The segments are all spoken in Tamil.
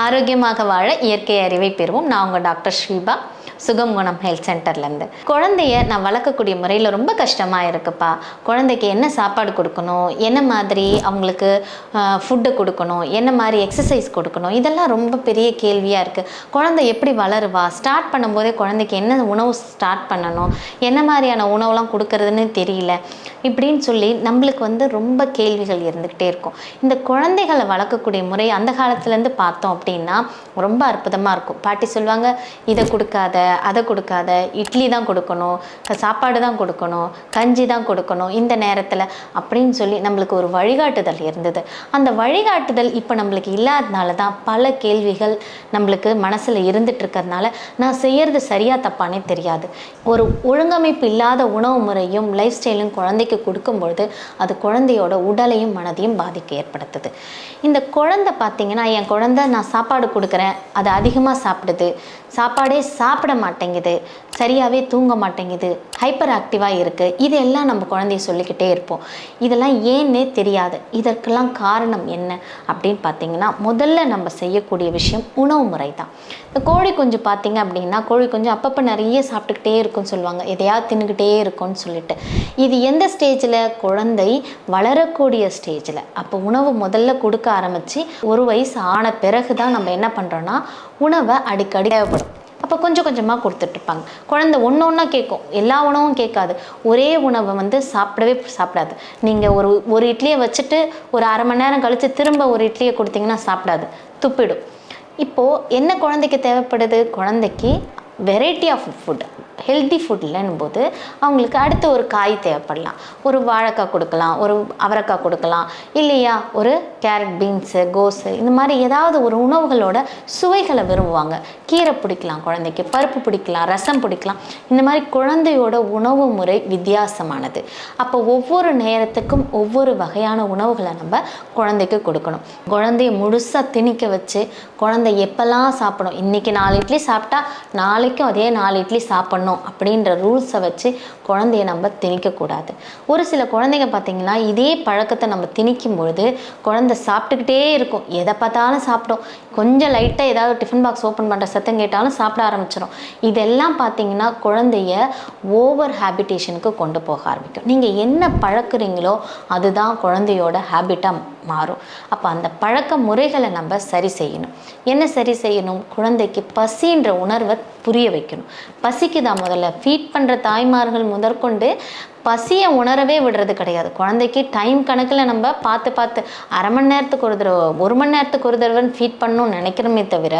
ஆரோக்கியமாக வாழ இயற்கை அறிவை பெறுவோம். நான் உங்கள் டாக்டர் ஸ்ரீபா, சுகம் குணம் ஹெல்த் சென்டர்லேருந்து. குழந்தைய நான் வளர்க்கக்கூடிய முறையில் ரொம்ப கஷ்டமாக இருக்குப்பா. குழந்தைக்கு என்ன சாப்பாடு கொடுக்கணும், என்ன மாதிரி அவங்களுக்கு ஃபுட்டு கொடுக்கணும், என்ன மாதிரி எக்ஸசைஸ் கொடுக்கணும், இதெல்லாம் ரொம்ப பெரிய கேள்வியாக இருக்குது. குழந்தை எப்படி வளருவா, ஸ்டார்ட் பண்ணும்போதே குழந்தைக்கு என்ன உணவு ஸ்டார்ட் பண்ணணும், என்ன மாதிரியான உணவுலாம் கொடுக்கறதுன்னு தெரியல, இப்படின்னு சொல்லி நம்மளுக்கு ரொம்ப கேள்விகள் இருந்துக்கிட்டே இருக்கும். இந்த குழந்தைகளை வளர்க்கக்கூடிய முறை அந்த காலத்துலேருந்து பார்த்தோம் அப்படின்னா ரொம்ப அற்புதமாக இருக்கும். பாட்டி சொல்லுவாங்க, இதை கொடுக்காத, அதை கொடுக்காத, இட்லி தான் கொடுக்கணும், சாப்பாடு தான் கொடுக்கணும், கஞ்சி தான் கொடுக்கணும் இந்த நேரத்தில் அப்படின்னு சொல்லி நம்மளுக்கு ஒரு வழிகாட்டுதல் இருந்தது. அந்த வழிகாட்டுதல் இப்போ நம்மளுக்கு இல்லாதனால தான் பல கேள்விகள் நம்மளுக்கு மனசில் இருந்துட்டு இருக்கிறதுனால நான் செய்யறது சரியா தப்பானே தெரியாது. ஒரு ஒழுங்கமைப்பு இல்லாத உணவு முறையும் லைஃப் ஸ்டைலும் குழந்தைக்கு கொடுக்கும்பொழுது அது குழந்தையோட உடலையும் மனதையும் பாதிக்க ஏற்படுத்துது. இந்த குழந்தை பார்த்தீங்கன்னா, என் குழந்தை நான் சாப்பாடு கொடுக்குறேன், அது அதிகமாக சாப்பிடுது, சாப்பாடே சாப்பிட மாட்டேங்குது, சரியாகவே தூங்க மாட்டேங்குது, ஹைப்பர் ஆக்டிவாக இருக்குது, இதெல்லாம் நம்ம குழந்தைய சொல்லிக்கிட்டே இருப்போம். இதெல்லாம் ஏன்னே தெரியாது. இதற்கெல்லாம் காரணம் என்ன அப்படின்னு பார்த்தீங்கன்னா, முதல்ல நம்ம செய்யக்கூடிய விஷயம் உணவு முறை தான். இந்த கோழி குஞ்சு பார்த்தீங்க அப்படின்னா, கோழி குஞ்சு அப்பப்போ நிறைய சாப்பிட்டுக்கிட்டே இருக்குன்னு சொல்லுவாங்க, எதையாவது தின்னுக்கிட்டே இருக்கும்னு சொல்லிட்டு. இது எந்த ஸ்டேஜில்? குழந்தை வளரக்கூடிய ஸ்டேஜில். அப்போ உணவு முதல்ல கொடுக்க ஆரம்பித்து 1 வயசு ஆன பிறகு தான் நம்ம என்ன பண்ணுறோன்னா உணவை அடிக்கடி தேவைப்படும். அப்போ கொஞ்சம் கொஞ்சமாக கொடுத்துட்ருப்பாங்க. குழந்தை ஒன்றா கேட்கும், எல்லா உணவும் கேட்காது. ஒரே உணவை சாப்பிடாது. நீங்கள் ஒரு இட்லியை வச்சுட்டு ஒரு அரை மணி நேரம் கழித்து திரும்ப ஒரு இட்லியை கொடுத்தீங்கன்னா சாப்பிடாது, துப்பிடும். இப்போது என்ன குழந்தைக்கு தேவைப்படுது? குழந்தைக்கு variety of food, healthy food இல்லைன்னும் போது அவங்களுக்கு அடுத்து ஒரு காய் தேவைப்படலாம். ஒரு வாழைக்காய் கொடுக்கலாம், ஒரு அவரைக்காய் கொடுக்கலாம், இல்லையா ஒரு கேரட், பீன்ஸு, கோஸு, இந்த மாதிரி ஏதாவது ஒரு உணவுகளோட சுவைகளை விரும்புவாங்க. கீரை பிடிக்கலாம் குழந்தைக்கு, பருப்பு பிடிக்கலாம், ரசம் பிடிக்கலாம். இந்த மாதிரி குழந்தையோட உணவு முறை வித்தியாசமானது. அப்போ ஒவ்வொரு நேரத்துக்கும் ஒவ்வொரு வகையான உணவுகளை நம்ம குழந்தைக்கு கொடுக்கணும். குழந்தைய முழுசாக திணிக்க வச்சு குழந்தை எப்போல்லாம் சாப்பிடும், இன்றைக்கி 4 இட்லி சாப்பிட்டா நாளைக்கும் அதே 4 இட்லி சாப்பிடணும் அப்படின்ற ரூல்ஸை வச்சு குழந்தைய நம்ம திணிக்கக்கூடாது. ஒரு சில குழந்தைங்க பார்த்திங்கன்னா, இதே பழக்கத்தை நம்ம திணிக்கும் பொழுது குழந்தை சாப்பிட்டுக்கிட்டே இருக்கும், எதை பார்த்தாலும் சாப்பிடும். கொஞ்சம் லைட்டாக ஏதாவது டிஃபன் பாக்ஸ் ஓப்பன் பண்ணுற சத்தம் கேட்டாலும் சாப்பிட ஆரம்பிச்சிடும். இதெல்லாம் பார்த்திங்கன்னா குழந்தைய ஓவர் ஹேபிட்டேஷனுக்கு கொண்டு போக ஆரம்பிக்கும். நீங்கள் என்ன பழக்கிறீங்களோ அதுதான் குழந்தையோட ஹேபிட்டாக மாறும். அப்போ அந்த பழக்க முறைகளை நம்ம சரி செய்யணும். என்ன சரி செய்யணும்? குழந்தைக்கு பசின்ற உணர்வை புரிய வைக்கணும். பசிக்கு தான் முதல்ல ஃபீட் பண்ணுற தாய்மார்கள் முதற்கொண்டு பசியை உணரவே விடுறது கிடையாது. குழந்தைக்கு டைம் கணக்கில் நம்ம பார்த்து அரை மணி நேரத்துக்கு ஒரு தடவை, 1 மணி நேரத்துக்கு ஒரு தடவைன்னு ஃபீட் பண்ணணும்னு நினைக்கிறோமே தவிர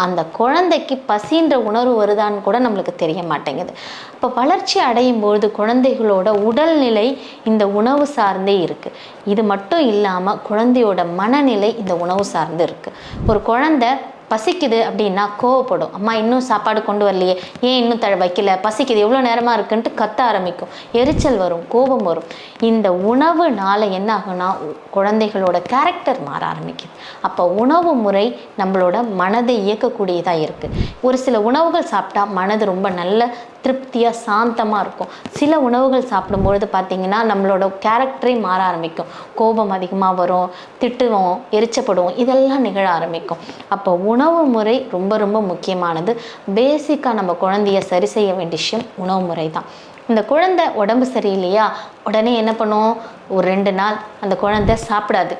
அந்த குழந்தைக்கு பசின்ற உணர்வு வருதான்னு கூட நம்மளுக்கு தெரிய மாட்டேங்குது. இப்போ வளர்ச்சி அடையும் பொழுது குழந்தைகளோட உடல்நிலை இந்த உணவு சார்ந்தே இருக்குது. இது மட்டும் இல்லாமல் குழந்தையோட மனநிலை இந்த உணவு சார்ந்து இருக்குது. ஒரு குழந்தை பசிக்குது அப்படின்னா கோவப்படும், அம்மா இன்னும் சாப்பாடு கொண்டு வரலையே, ஏன் இன்னும் வைக்கல, பசிக்குது, எவ்வளோ நேரமாக இருக்குன்ட்டு கத்த ஆரம்பிக்கும், எரிச்சல் வரும், கோபம் வரும். இந்த உணவுனால என்ன ஆகுனா குழந்தைகளோட கேரக்டர் மாற ஆரம்பிக்குது. அப்போ உணவு முறை நம்மளோட மனதை இயக்கக்கூடியதாக இருக்குது. ஒரு சில உணவுகள் சாப்பிட்டா மனது ரொம்ப நல்ல திருப்தியாக சாந்தமாக இருக்கும். சில உணவுகள் சாப்பிடும்பொழுது பார்த்திங்கன்னா நம்மளோட கேரக்டரே மாற ஆரம்பிக்கும். கோபம் அதிகமாக வரும், திட்டுவோம், எரிச்சப்படுவோம், இதெல்லாம் நிகழ ஆரம்பிக்கும். அப்போ உணவு முறை ரொம்ப ரொம்ப முக்கியமானது. பேசிக்காக நம்ம குழந்தைய சரி செய்ய வேண்டிய விஷயம் உணவு முறை தான். இந்த குழந்தை உடம்பு சரியில்லையா, உடனே என்ன பண்ணுவோம், ஒரு 2 நாள் அந்த குழந்தை சாப்பிடாது,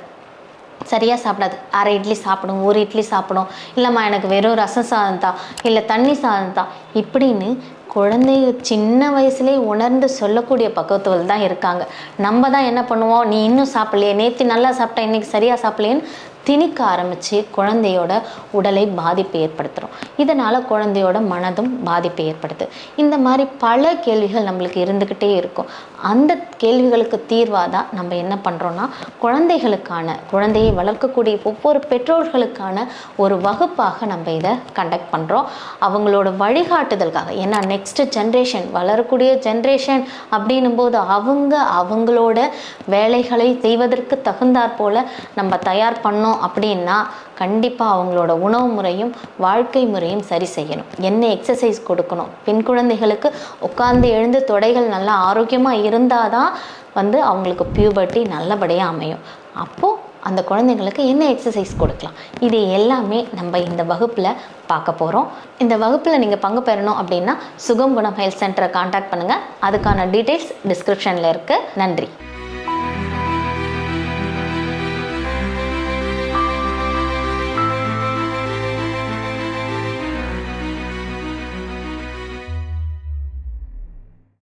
சரியாக சாப்பிடாது. அரை இட்லி சாப்பிடும், 1 இட்லி சாப்பிடும், இல்லைம்மா எனக்கு வெறும் ரசம் சாதம் தான், இல்லை தண்ணி சாதம் தான், இப்படின்னு குழந்தைய சின்ன வயசுலேயே உணர்ந்து சொல்லக்கூடிய பக்குவத்தில் தான் இருக்காங்க. நம்ம தான் என்ன பண்ணுவோம், நீ இன்னும் சாப்பிடலையே, நேற்று நல்லா சாப்பிட்டா இன்றைக்கி சரியாக சாப்பிடலையேன்னு திணிக்க ஆரம்பித்து குழந்தையோட உடலை பாதிப்பு ஏற்படுத்துகிறோம். இதனால் குழந்தையோட மனதும் பாதிப்பை ஏற்படுது. இந்த மாதிரி பல கேள்விகள் நம்மளுக்கு இருந்துக்கிட்டே இருக்கும். அந்த கேள்விகளுக்கு தீர்வாக தான் நம்ம என்ன பண்ணுறோன்னா குழந்தையை வளர்க்கக்கூடிய ஒவ்வொரு பெற்றோர்களுக்கான ஒரு வகுப்பாக நம்ம இதை கண்டக்ட் பண்ணுறோம். அவங்களோட வழிகாட்டுதலுக்காக. ஏன்னா நெக்ஸ்ட் ஜென்ரேஷன், வளரக்கூடிய ஜென்ரேஷன் அப்படின்னும் போது அவங்களோட வேலைகளை செய்வதற்கு தகுந்தாற் போல் நம்ம தயார் பண்ணோம் அப்படின்னா கண்டிப்பாக அவங்களோட உணவு முறையும் வாழ்க்கை முறையும் சரி செய்யணும். என்ன எக்ஸசைஸ் கொடுக்கணும், பெண் குழந்தைகளுக்கு உட்கார்ந்து எழுந்து தொடைகள் நல்லா ஆரோக்கியமாக இருந்தால் தான் அவங்களுக்கு பியூபர்ட்டி நல்லபடியாக அமையும். அப்போது அந்த குழந்தைங்களுக்கு என்ன எக்ஸசைஸ் கொடுக்கலாம், இது எல்லாமே நம்ம இந்த வகுப்பில் பார்க்க போகிறோம். இந்த வகுப்பில் நீங்கள் பங்கு பெறணும் அப்படின்னா சுகம் குணம் ஹெல்த் சென்டரை காண்டாக்ட் பண்ணுங்கள். அதுக்கான டீட்டெயில்ஸ் டிஸ்கிரிப்ஷனில் இருக்குது. நன்றி.